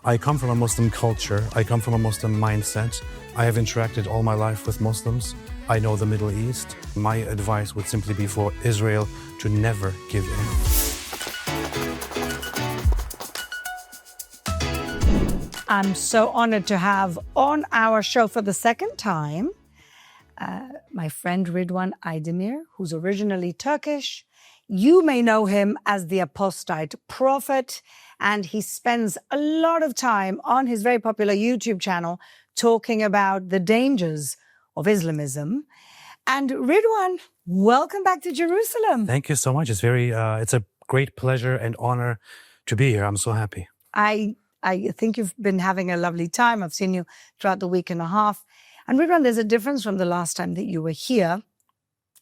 I come from a Muslim culture. I come from a Muslim mindset. I have interacted all my life with Muslims. I know the Middle East. My advice would simply be for Israel to never give in. I'm so honored to have on our show for the second time my friend Ridvan Aydemir, who's originally Turkish. You may know him as the apostate prophet, and he spends a lot of time on his very popular YouTube channel talking about the dangers of Islamism. And Ridwan, welcome back to Jerusalem. Thank you so much. It's a great pleasure and honor to be here. I'm so happy. I think you've been having a lovely time. I've seen you throughout the week and a half. And Ridwan, there's a difference from the last time that you were here,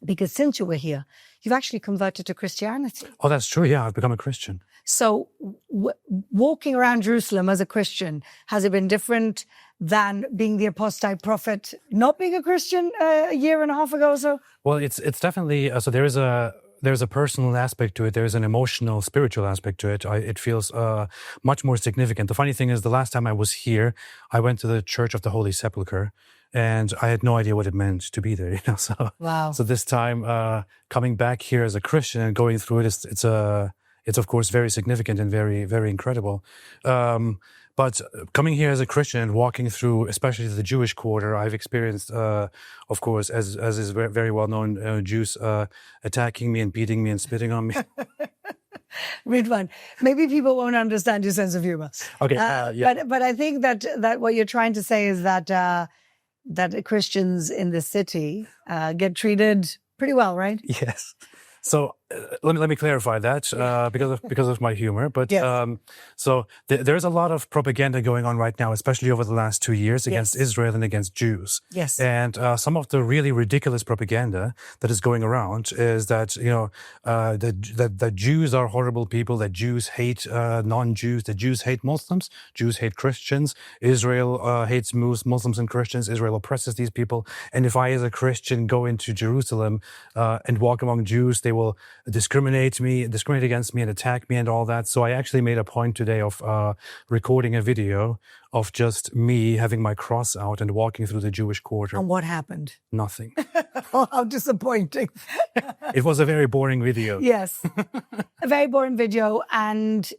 because since you were here, you've actually converted to Christianity. Oh, that's true. Yeah, I've become a Christian. So walking around Jerusalem as a Christian, has it been different than being the apostate prophet, not being a Christian a year and a half ago or so? Well, it's definitely, so there's a personal aspect to it. There's an emotional, spiritual aspect to it. It feels much more significant. The funny thing is, the last time I was here, I went to the Church of the Holy Sepulchre, and I had no idea what it meant to be there. So wow. So this time, coming back here as a Christian and going through it, it's of course very significant and very, very incredible. But coming here as a Christian and walking through, especially the Jewish quarter, I've experienced, of course, as is very well known, Jews attacking me and beating me and spitting on me. Ridwan, maybe people won't understand your sense of humor. Okay, yeah. But I think that what you're trying to say is that Christians in the city get treated pretty well, right? Yes. So let me clarify that because of my humor. But yes. So there's a lot of propaganda going on right now, especially over the last 2 years, against Israel and against Jews. Yes. And some of the really ridiculous propaganda that is going around is that that Jews are horrible people, that Jews hate non-Jews, that Jews hate Muslims, Jews hate Christians, Israel hates Muslims and Christians, Israel oppresses these people. And if I, as a Christian, go into Jerusalem and walk among Jews, they will discriminate against me and attack me and all that. So I actually made a point today of recording a video of just me having my cross out and walking through the Jewish quarter. And what happened? Nothing. Oh, how disappointing. It was a very boring video. Yes, a very boring video. And,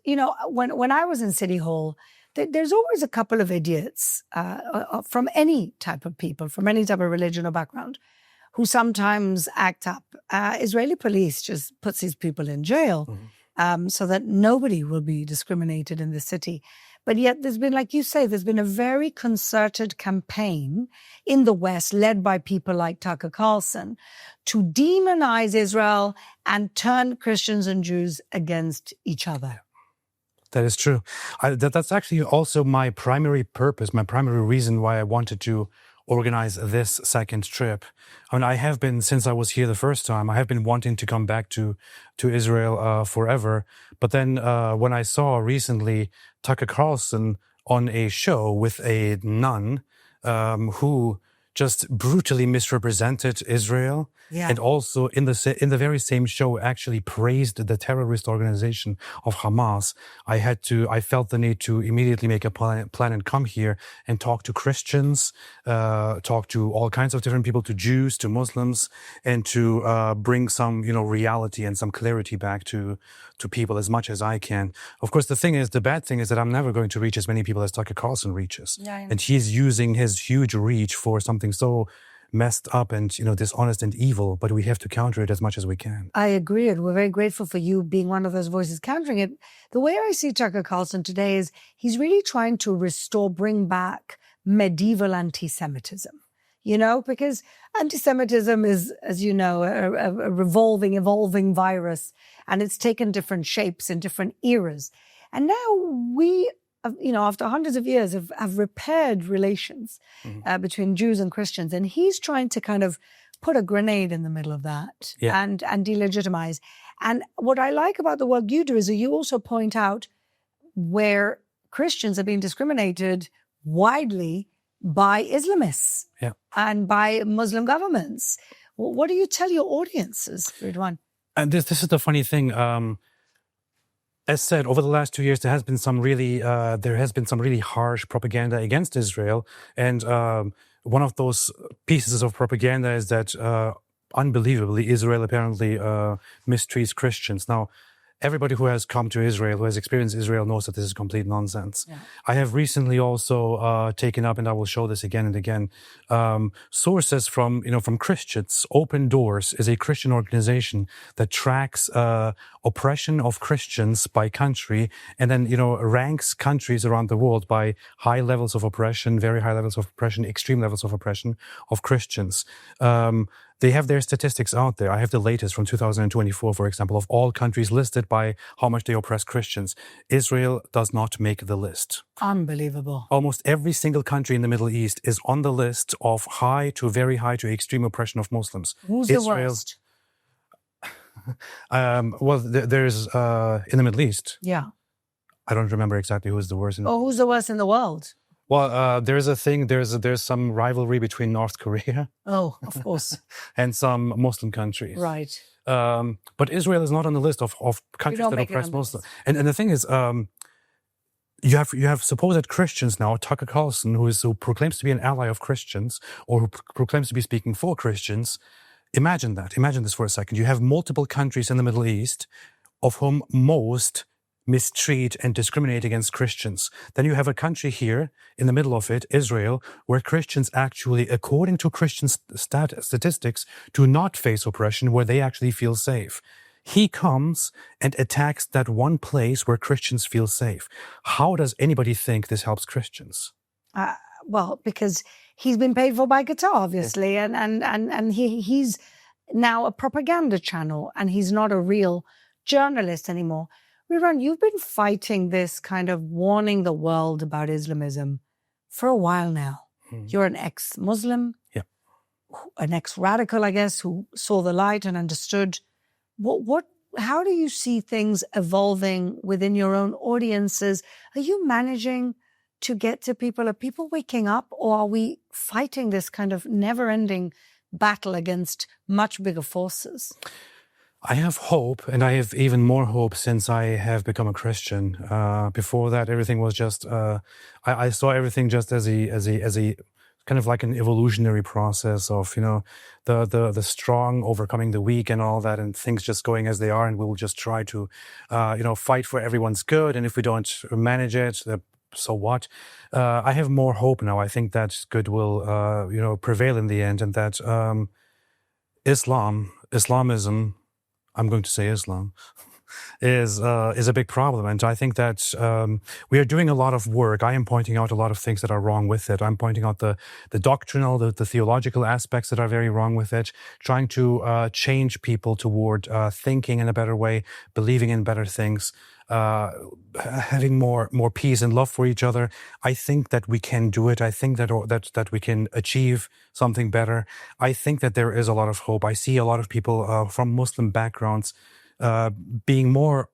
when I was in City Hall, there's always a couple of idiots from any type of people, from any type of religion or background, who sometimes act up. Israeli police just puts these people in jail so that nobody will be discriminated in the city. But yet there's been, like you say, there's been a very concerted campaign in the West led by people like Tucker Carlson to demonize Israel and turn Christians and Jews against each other. That is true. That's actually also my primary purpose, my primary reason why I wanted to organize this second trip. I mean, I have been, since I was here the first time, I have been wanting to come back to Israel forever. But then when I saw recently Tucker Carlson on a show with a nun who just brutally misrepresented Israel, and also in the very same show actually praised the terrorist organization of Hamas, I felt the need to immediately make a plan and come here and talk to Christians, talk to all kinds of different people, to Jews, to Muslims, and to bring some, reality and some clarity back to people as much as I can. Of course, the bad thing is that I'm never going to reach as many people as Tucker Carlson reaches. Yeah, and he's using his huge reach for something so messed up and, dishonest and evil, but we have to counter it as much as we can. I agree, and we're very grateful for you being one of those voices countering it. The way I see Tucker Carlson today is he's really trying to bring back medieval anti-Semitism. Because anti-Semitism is, as you know, a evolving virus, and it's taken different shapes in different eras. And now we, after hundreds of years, have repaired relations between Jews and Christians. And he's trying to kind of put a grenade in the middle of that and delegitimize. And what I like about the work you do is that you also point out where Christians are being discriminated widely by Islamists and by Muslim governments. What do you tell your audiences, Ridwan? And this is the funny thing. As said, over the last 2 years, there has been some really harsh propaganda against Israel, and one of those pieces of propaganda is that unbelievably, Israel apparently mistreats Christians. Now, everybody who has come to Israel, who has experienced Israel, knows that this is complete nonsense. Yeah. I have recently also taken up, and I will show this again and again, sources from Christians. Open Doors is a Christian organization that tracks oppression of Christians by country, and then ranks countries around the world by high levels of oppression, very high levels of oppression, extreme levels of oppression of Christians. They have their statistics out there. I have the latest from 2024, for example, of all countries listed by how much they oppress Christians. Israel does not make the list. Unbelievable. Almost every single country in the Middle East is on the list of high to very high to extreme oppression of Muslims. Who's the worst? Well, there's in the Middle East. Yeah. I don't remember exactly who's the worst. Who's the worst in the world? Well, there's some rivalry between North Korea. Oh, of course. And some Muslim countries. Right. But Israel is not on the list of countries that oppress Muslims. And the thing is, you have supposed Christians now, Tucker Carlson, who proclaims to be an ally of Christians, or who proclaims to be speaking for Christians. Imagine that. Imagine this for a second. You have multiple countries in the Middle East, of whom most mistreat and discriminate against Christians. Then you have a country here in the middle of it, Israel, where Christians actually, according to Christian statistics, do not face oppression, where they actually feel safe. He comes and attacks that one place where Christians feel safe. How does anybody think this helps Christians? Well, because he's been paid for by Qatar, obviously, yes. and he's now a propaganda channel, and he's not a real journalist anymore. Ridwan, you've been fighting this kind of warning the world about Islamism for a while now. You're an ex-Muslim, an ex-radical, I guess, who saw the light and understood. How do you see things evolving within your own audiences? Are you managing to get to people? Are people waking up, or are we fighting this kind of never-ending battle against much bigger forces? I have hope, and I have even more hope since I have become a Christian. Before that, everything was just I saw everything just as a kind of like an evolutionary process of the strong overcoming the weak and all that, and things just going as they are, and we'll just try to fight for everyone's good, and if we don't manage it, so what? I have more hope now. I think that good will prevail in the end, and that Islamism. I'm going to say Islam, is a big problem. And I think that we are doing a lot of work. I am pointing out a lot of things that are wrong with it. I'm pointing out the doctrinal, the theological aspects that are very wrong with it, trying to change people toward thinking in a better way, believing in better things, having more peace and love for each other. I think that we can do it. I think that we can achieve something better. I think that there is a lot of hope. I see a lot of people from Muslim backgrounds being more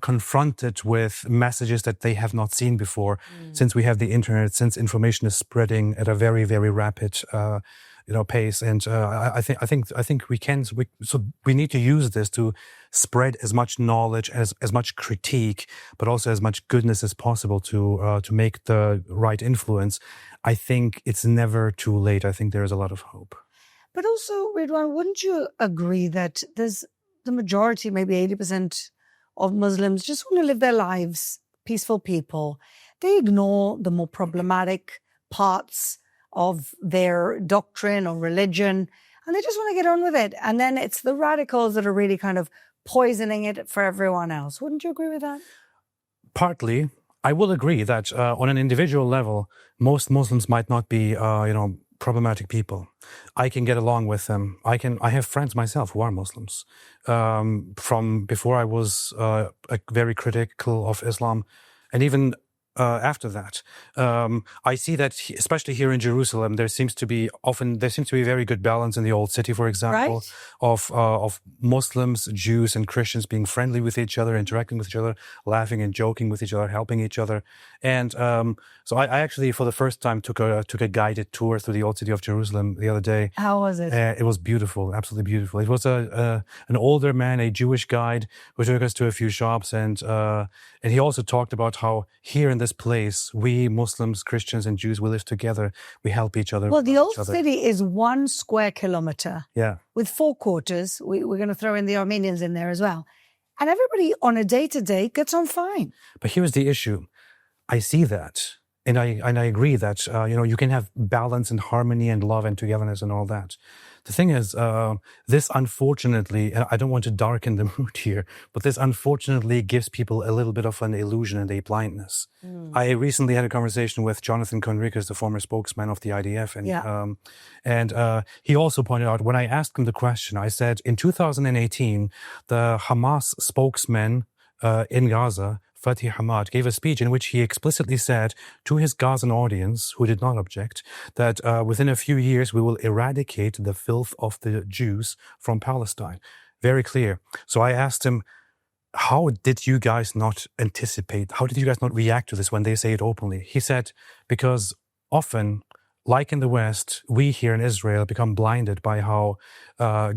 confronted with messages that they have not seen before, since we have the internet, since information is spreading at a very, very rapid pace. And I think we need to use this to spread as much knowledge, as much critique, but also as much goodness as possible to make the right influence. I think it's never too late. I think there is a lot of hope. But also, Ridwan, wouldn't you agree that there's the majority, maybe 80% of Muslims just want to live their lives, peaceful people. They ignore the more problematic parts of their doctrine or religion, and they just want to get on with it. And then it's the radicals that are really kind of poisoning it for everyone else. Wouldn't you agree with that? Partly. I will agree that on an individual level, most Muslims might not be, problematic people. I can get along with them. I have friends myself who are Muslims. From before I was very critical of Islam, and even after that. I see that, especially here in Jerusalem, there seems to be a very good balance in the old city, for example, of Muslims, Jews, and Christians being friendly with each other, interacting with each other, laughing and joking with each other, helping each other. And so I actually, for the first time, took a guided tour through the old city of Jerusalem the other day. How was it? It was beautiful, absolutely beautiful. It was an older man, a Jewish guide, who took us to a few shops, and he also talked about how here in this place, we Muslims, Christians, and Jews, we live together. We help each other. Well, the old city is 1 square kilometer. Yeah. With 4 quarters. We're going to throw in the Armenians in there as well. And everybody on a day-to-day gets on fine. But here's the issue. I see that. And I agree that, you can have balance and harmony and love and togetherness and all that. The thing is, this unfortunately, and I don't want to darken the mood here, but this unfortunately gives people a little bit of an illusion and a blindness. I recently had a conversation with Jonathan Conricus, the former spokesman of the IDF, and he also pointed out, when I asked him the question, I said, in 2018, the Hamas spokesman in Gaza, Fatih Hamad, gave a speech in which he explicitly said to his Gazan audience, who did not object, that within a few years we will eradicate the filth of the Jews from Palestine. Very clear. So I asked him, how did you guys not anticipate, how did you guys not react to this when they say it openly? He said, because often, like in the West, we here in Israel become blinded by how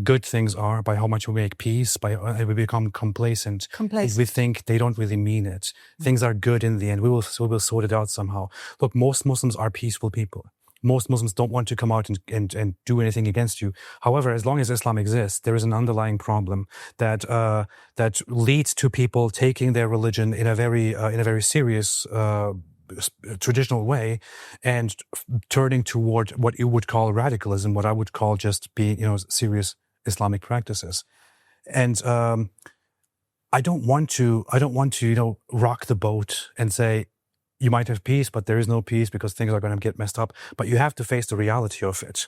good things are, by how much we make peace, we become complacent. We think they don't really mean it. Things are good in the end. We will sort it out somehow. Look, most Muslims are peaceful people. Most Muslims don't want to come out and do anything against you. However, as long as Islam exists, there is an underlying problem that leads to people taking their religion in a very serious traditional way and turning toward what you would call radicalism, what I would call just being, serious Islamic practices. And I don't want to, rock the boat and say, you might have peace, but there is no peace because things are going to get messed up. But you have to face the reality of it.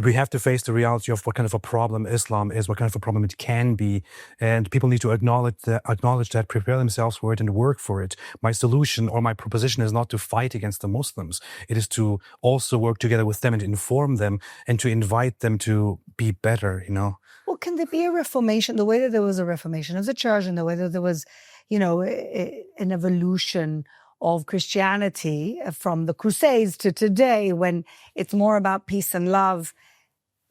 We have to face the reality of what kind of a problem Islam is, what kind of a problem it can be. And people need to acknowledge that, prepare themselves for it and work for it. My solution or my proposition is not to fight against the Muslims. It is to also work together with them and inform them and to invite them to be better, Well, can there be a reformation, the way that there was a reformation of the church and the way that there was, an evolution of Christianity from the Crusades to today, when it's more about peace and love?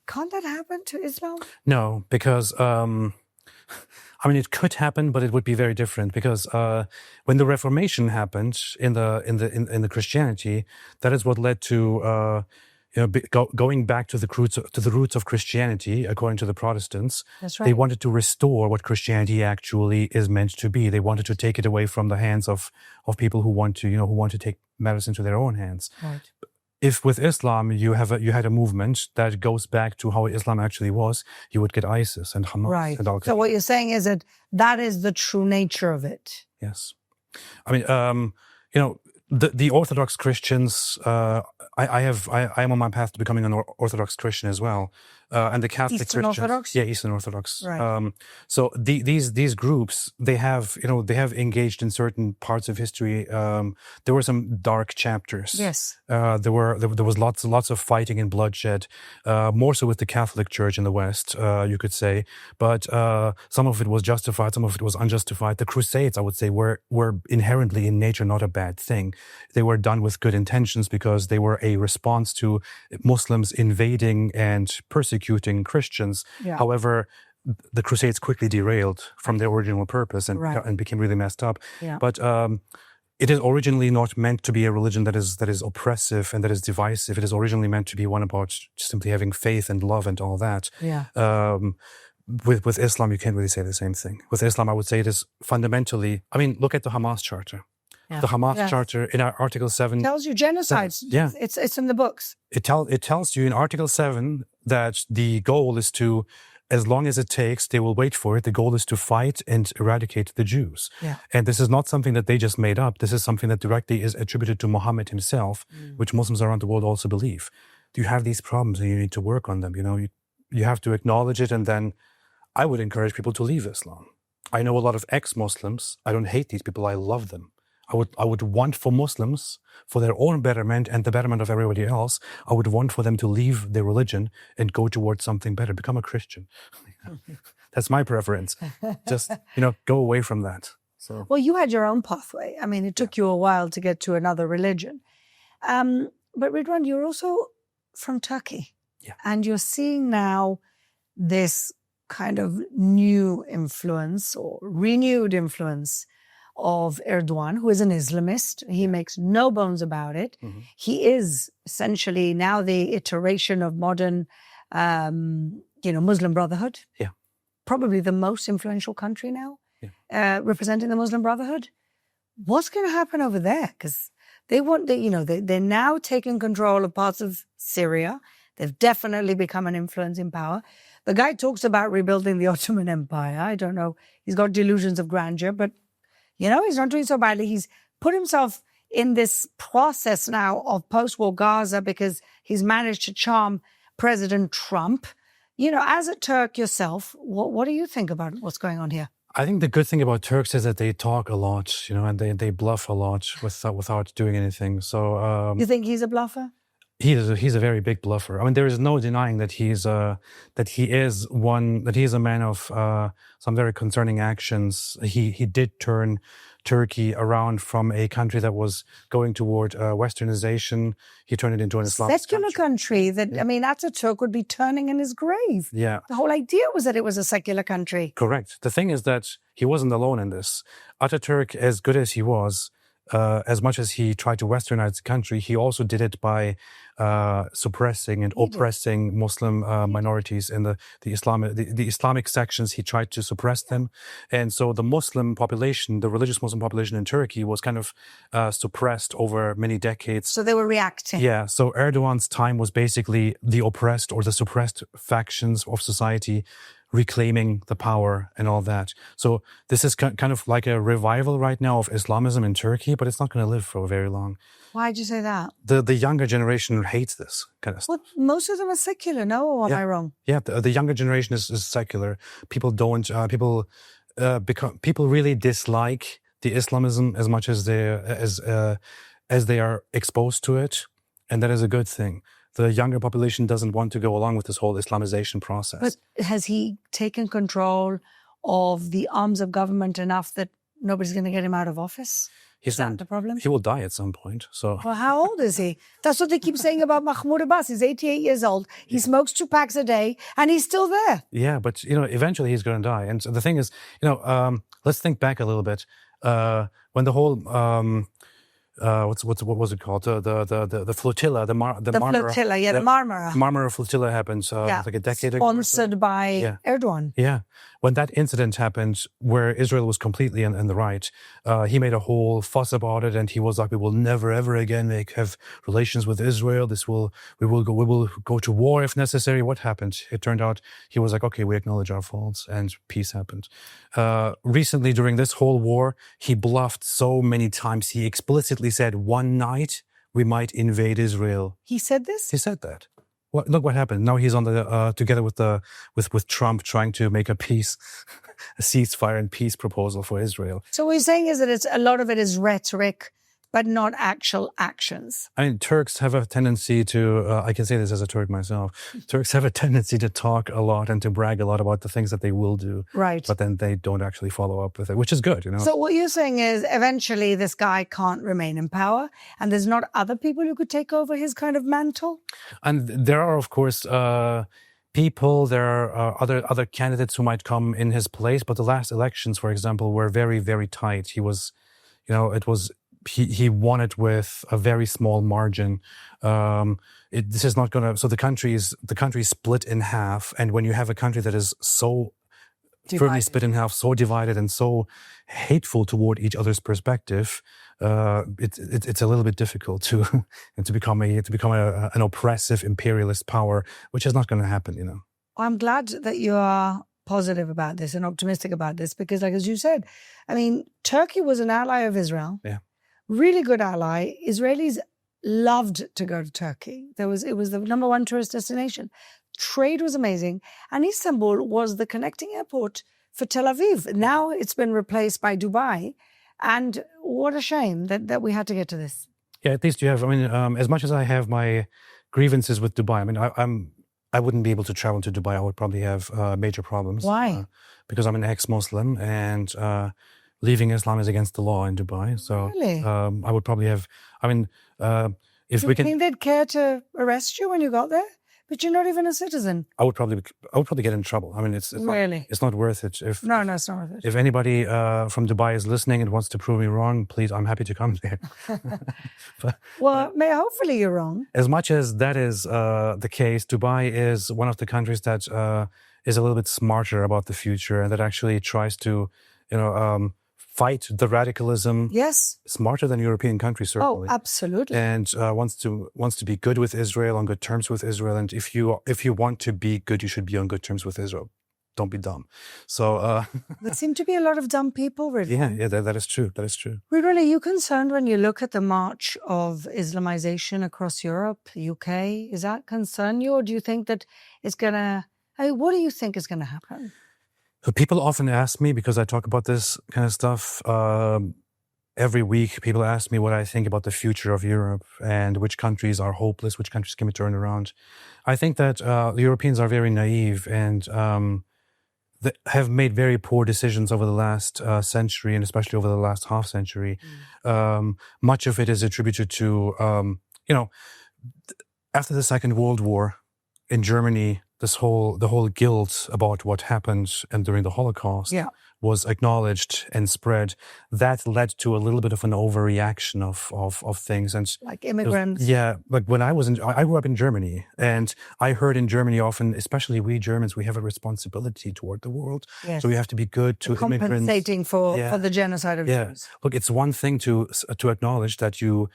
Can't that happen to Islam? No, because it could happen, but it would be very different. Because when the Reformation happened in the Christianity, that is what led to going back to the roots of Christianity, according to the Protestants. That's right. They wanted to restore what Christianity actually is meant to be. They wanted to take it away from the hands of people who want to take matters into their own hands. Right. If with Islam you had a movement that goes back to how Islam actually was, you would get ISIS and Hamas and Al-Qaeda. So what you're saying is that is the true nature of it. Yes, the Orthodox Christians. I am on my path to becoming an Orthodox Christian as well, and the Catholic Eastern Christians. Orthodox? Yeah, Eastern Orthodox. Right. So these groups, they have engaged in certain parts of history. There were some dark chapters. Yes. There was lots of fighting and bloodshed, more so with the Catholic Church in the West, you could say. But some of it was justified, some of it was unjustified. The Crusades, I would say, were inherently in nature not a bad thing. They were done with good intentions because they were a response to Muslims invading and persecuting Christians. Yeah. However, the Crusades quickly derailed from their original purpose and became really messed up. Yeah. But it is originally not meant to be a religion that is oppressive and that is divisive. It is originally meant to be one about simply having faith and love and all that. Yeah. With Islam, you can't really say the same thing. With Islam, I would say it is fundamentally. Look at the Hamas Charter. Yeah. The Hamas Charter in Article 7 tells you genocide. Yeah, it's in the books. It tells you in Article 7 that the goal is to, as long as it takes, they will wait for it. The goal is to fight and eradicate the Jews. Yeah. And this is not something that they just made up. This is something that directly is attributed to Muhammad himself, which Muslims around the world also believe. You have these problems and you need to work on them. You have to acknowledge it, and then I would encourage people to leave Islam. I know a lot of ex-Muslims. I don't hate these people. I love them. I would want for Muslims, for their own betterment and the betterment of everybody else, I would want for them to leave their religion and go towards something better, become a Christian. That's my preference. Just, go away from that. So. Well, you had your own pathway. I mean, it took you a while to get to another religion. But Ridwan, you're also from Turkey. Yeah. And you're seeing now this kind of new influence or renewed influence of Erdogan, who is an Islamist. He makes no bones about it. Mm-hmm. He is essentially now the iteration of modern, Muslim Brotherhood. Yeah. Probably the most influential country now, representing the Muslim Brotherhood. What's going to happen over there? Because they're now taking control of parts of Syria. They've definitely become an influence in power. The guy talks about rebuilding the Ottoman Empire. I don't know. He's got delusions of grandeur, but, he's not doing so badly. He's put himself in this process now of post-war Gaza because he's managed to charm President Trump. As a Turk yourself, what do you think about what's going on here? I think the good thing about Turks is that they talk a lot, and they bluff a lot without doing anything. So you think he's a bluffer? He's a very big bluffer. I mean, there is no denying that he is a man of some very concerning actions. He did turn Turkey around from a country that was going toward westernization. He turned it into an Islamic secular country that, Ataturk would be turning in his grave. Yeah. The whole idea was that it was a secular country. Correct. The thing is that he wasn't alone in this. Ataturk, as good as he was, as much as he tried to westernize the country, he also did it by suppressing and oppressing Muslim minorities in the Islamic sections. He tried to suppress them. And so the Muslim population, the religious Muslim population in Turkey was kind of suppressed over many decades. So they were reacting. Yeah. So Erdogan's time was basically the oppressed or the suppressed factions of society reclaiming the power and all that. So this is kind of like a revival right now of Islamism in Turkey, but it's not going to live for very long. Why'd you say that? The younger generation hates this kind of stuff. Well, most of them are secular, no? Or am I wrong? Yeah, the younger generation is secular. People don't. People really dislike the Islamism as much as they are exposed to it, and that is a good thing. The younger population doesn't want to go along with this whole Islamization process. But has he taken control of the arms of government enough that nobody's going to get him out of office? Is that the problem? He will die at some point. So. Well, how old is he? That's what they keep saying about Mahmoud Abbas. He's 88 years old. He smokes 2 packs a day, and he's still there. Yeah, but eventually he's going to die. And so the thing is, let's think back a little bit. When the whole what was it called? The flotilla, the Marmara. The Marmara. Marmara flotilla happened like a decade ago. Sponsored by Erdogan. Yeah. When that incident happened, where Israel was completely in the right, he made a whole fuss about it, and he was like, "We will never ever again have relations with Israel. We will go to war if necessary." What happened? It turned out he was like, "Okay, we acknowledge our faults," and peace happened. Recently, during this whole war, he bluffed so many times. He explicitly said, "One night we might invade Israel." He said this? He said that. Well, look what happened. Now he's on together with Trump trying to make a ceasefire and peace proposal for Israel. So what you're saying is that a lot of it is rhetoric, but not actual actions. I mean, Turks have a tendency to, I can say this as a Turk myself, Turks have a tendency to talk a lot and to brag a lot about the things that they will do. Right. But then they don't actually follow up with it, which is good, So what you're saying is eventually this guy can't remain in power, and there's not other people who could take over his kind of mantle? And there are, of course, there are other candidates who might come in his place, but the last elections, for example, were very, very tight. He was, he won it with a very small margin. This is not going to. So the country is split in half, and when you have a country that is so firmly split in half, so divided, and so hateful toward each other's perspective, it's a little bit difficult to become an oppressive imperialist power, which is not going to happen. I'm glad that you are positive about this and optimistic about this, because, like as you said, I mean, Turkey was an ally of Israel. Yeah. Really good ally. Israelis loved to go to Turkey. It was the number one tourist destination. Trade was amazing. And Istanbul was the connecting airport for Tel Aviv. Now it's been replaced by Dubai. And what a shame that we had to get to this. Yeah, at least you have. I mean, as much as I have my grievances with Dubai, I mean, I wouldn't be able to travel to Dubai. I would probably have major problems. Why? Because I'm an ex-Muslim and leaving Islam is against the law in Dubai. So Really? I would probably have. I mean, if Do we you can, think they'd care to arrest you when you got there? But you're not even a citizen. I would probably get in trouble. I mean, it's Really? it's not worth it. No, it's not worth it. If anybody from Dubai is listening and wants to prove me wrong, please, I'm happy to come there. Hopefully you're wrong. As much as that is the case, Dubai is one of the countries that is a little bit smarter about the future and that actually tries to, fight the radicalism. Yes. Smarter than European countries, certainly. Oh, absolutely. And wants to be good with Israel, on good terms with Israel. And if you want to be good, you should be on good terms with Israel. Don't be dumb. So there seem to be a lot of dumb people, Ridwan. Yeah, that is true. That is true. Ridwan, are you concerned when you look at the march of Islamization across Europe, UK? Is that concern you, or do you think that it's gonna? What do you think is going to happen? So people often ask me, because I talk about this kind of stuff every week, people ask me what I think about the future of Europe and which countries are hopeless, which countries can be turned around. I think that the Europeans are very naive and they have made very poor decisions over the last century, and especially over the last half century. Much of it is attributed to, after the Second World War in Germany, the whole guilt about what happened and during the Holocaust was acknowledged and spread. That led to a little bit of an overreaction of things. And like immigrants. Like when I grew up in Germany, and I heard in Germany often, especially we Germans, we have a responsibility toward the world. Yes. So we have to be good to immigrants. Compensating for the genocide of Jews. Look, it's one thing to acknowledge that you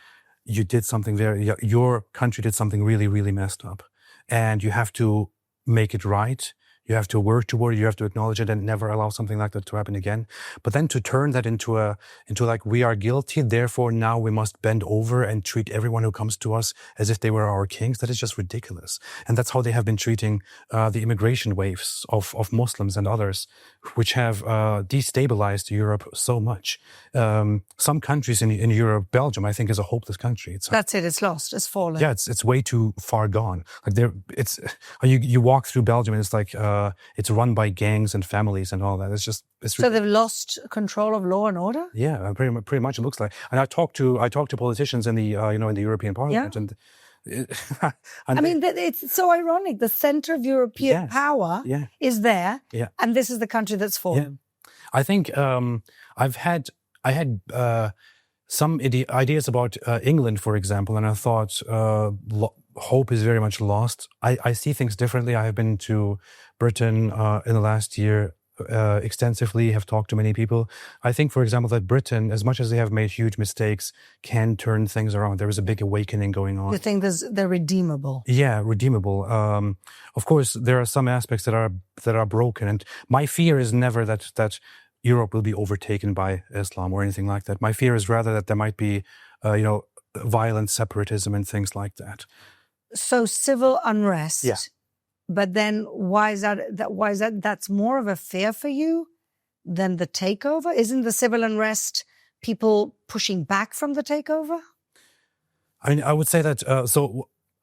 did something your country did something really, really messed up. And you have to make it right. You have to work toward it. You have to acknowledge it and never allow something like that to happen again. But then to turn that into like, we are guilty, therefore now we must bend over and treat everyone who comes to us as if they were our kings. That is just ridiculous. And that's how they have been treating the immigration waves of Muslims and others, which have destabilized Europe so much. Some countries in Europe, Belgium, I think, is a hopeless country. That's it. It's lost. It's fallen. Yeah, it's way too far gone. Like you walk through Belgium and it's like it's run by gangs and families and all that. So they've lost control of law and order. Yeah, pretty much it looks like. And I talk to politicians in the in the European Parliament, and it's so ironic. The center of European power is there, and this is the country that's fallen. Yeah. I think I had some ideas about England, for example, and I thought hope is very much lost. I see things differently. I have been to Britain in the last year extensively, have talked to many people. I think, for example, that Britain, as much as they have made huge mistakes, can turn things around. There is a big awakening going on. You think they're redeemable? Yeah, redeemable. Of course, there are some aspects that are broken, and my fear is never that Europe will be overtaken by Islam or anything like that. My fear is rather that there might be, violent separatism and things like that. So civil unrest. Yeah. But then why is that? That's more of a fear for you than the takeover? Isn't the civil unrest people pushing back from the takeover? I mean, I would say that.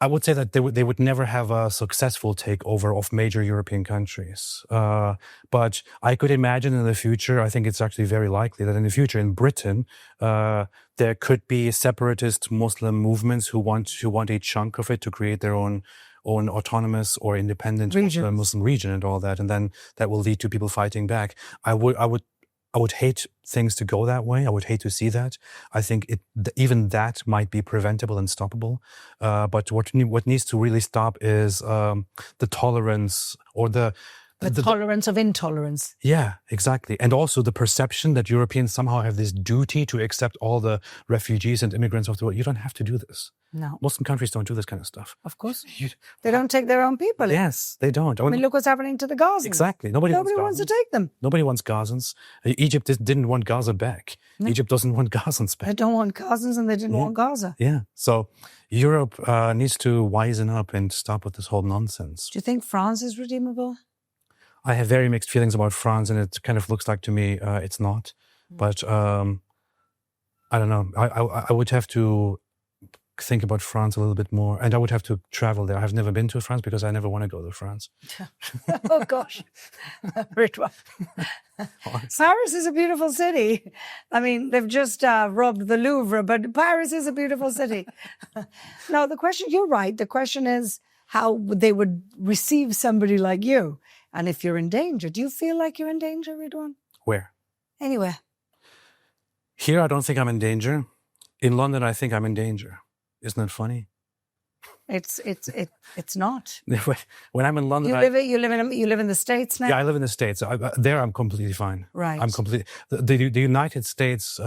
I would say that they would never have a successful takeover of major European countries. But I could imagine in the future, I think it's actually very likely that in the future in Britain, there could be separatist Muslim movements who want a chunk of it to create their own autonomous or independent Muslim region and all that. And then that will lead to people fighting back. I would hate things to go that way. I would hate to see that. I think even that might be preventable and stoppable. But what needs to really stop is the tolerance or the tolerance of intolerance. Yeah, exactly. And also the perception that Europeans somehow have this duty to accept all the refugees and immigrants of the world. You don't have to do this. No. Muslim countries don't do this kind of stuff. Of course. They don't take their own people in. Yes, they don't. I mean, look what's happening to the Gazans. Exactly. Nobody wants to take them. Nobody wants Gazans. Egypt didn't want Gaza back. No. Egypt doesn't want Gazans back. They don't want Gazans and they didn't want Gaza. Yeah. So Europe needs to wisen up and stop with this whole nonsense. Do you think France is redeemable? I have very mixed feelings about France, and it kind of looks like to me it's not. But I don't know. I would have to think about France a little bit more, and I would have to travel there. I've never been to France because I never want to go to France. Oh gosh, Ridwan. Paris is a beautiful city. I mean, they've just robbed the Louvre, but Paris is a beautiful city. No, you're right. The question is how they would receive somebody like you. And if you're in danger, do you feel like you're in danger, Ridwan? Where? Anywhere. Here, I don't think I'm in danger. In London, I think I'm in danger. Isn't that funny? It's not. When I'm in London, You live in the States now. Yeah, I live in the States. There, I'm completely fine. Right. I'm completely. The United States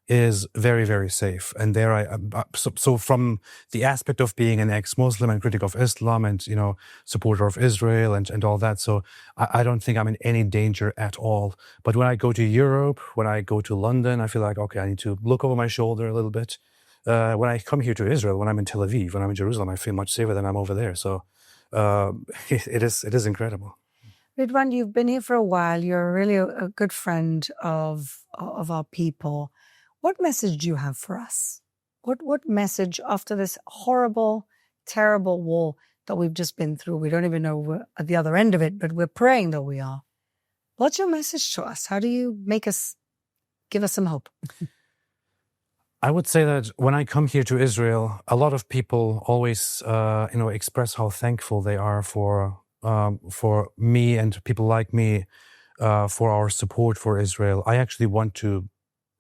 is very, very safe, and there so from the aspect of being an ex-Muslim and critic of Islam and supporter of Israel and all that. So I don't think I'm in any danger at all. But when I go to Europe, when I go to London, I feel like okay, I need to look over my shoulder a little bit. When I come here to Israel, when I'm in Tel Aviv, when I'm in Jerusalem, I feel much safer than I'm over there. So it is incredible. Ridwan, you've been here for a while. You're really a good friend of our people. What message do you have for us? What message after this horrible, terrible war that we've just been through? We don't even know we're at the other end of it, but we're praying that we are. What's your message to us? How do you give us some hope? I would say that when I come here to Israel, a lot of people always, express how thankful they are for me and people like me, for our support for Israel. I actually want to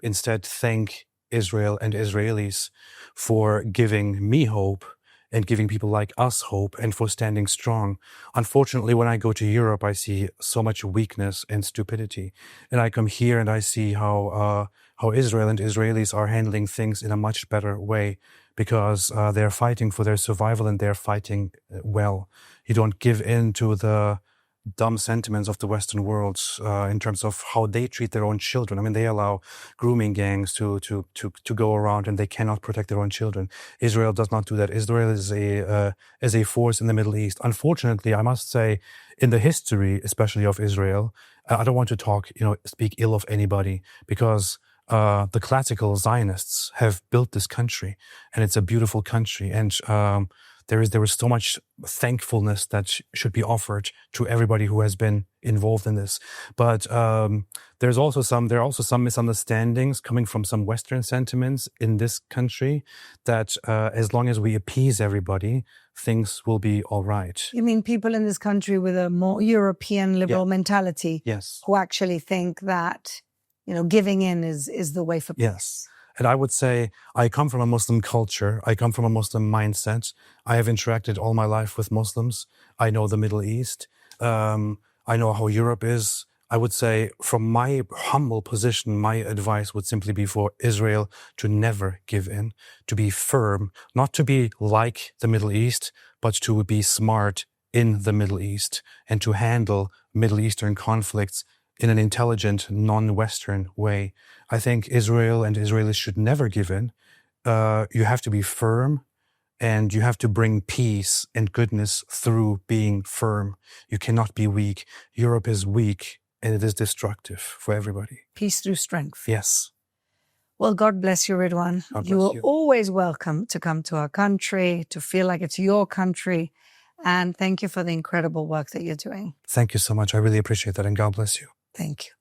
instead thank Israel and Israelis for giving me hope and giving people like us hope and for standing strong. Unfortunately, when I go to Europe, I see so much weakness and stupidity. And I come here and I see how Israel and Israelis are handling things in a much better way because they're fighting for their survival and they're fighting well. You don't give in to the dumb sentiments of the Western world in terms of how they treat their own children. I mean, they allow grooming gangs to go around and they cannot protect their own children. Israel does not do that. Israel is a force in the Middle East. Unfortunately, I must say, in the history, especially of Israel, I don't want to speak ill of anybody because the classical Zionists have built this country and it's a beautiful country. And there is so much thankfulness that should be offered to everybody who has been involved in this. But there are also some misunderstandings coming from some Western sentiments in this country that as long as we appease everybody, things will be all right. You mean people in this country with a more European liberal mentality? Yes. Who actually think that giving in is the way for peace. Yes. And I would say I come from a Muslim culture. I come from a Muslim mindset. I have interacted all my life with Muslims. I know the Middle East. I know how Europe is. I would say from my humble position, my advice would simply be for Israel to never give in, to be firm, not to be like the Middle East, but to be smart in the Middle East and to handle Middle Eastern conflicts in an intelligent, non-Western way. I think Israel and Israelis should never give in. You have to be firm and you have to bring peace and goodness through being firm. You cannot be weak. Europe is weak and it is destructive for everybody. Peace through strength. Yes. Well, God bless you, Ridwan. You are always welcome to come to our country, to feel like it's your country. And thank you for the incredible work that you're doing. Thank you so much. I really appreciate that and God bless you. Thank you.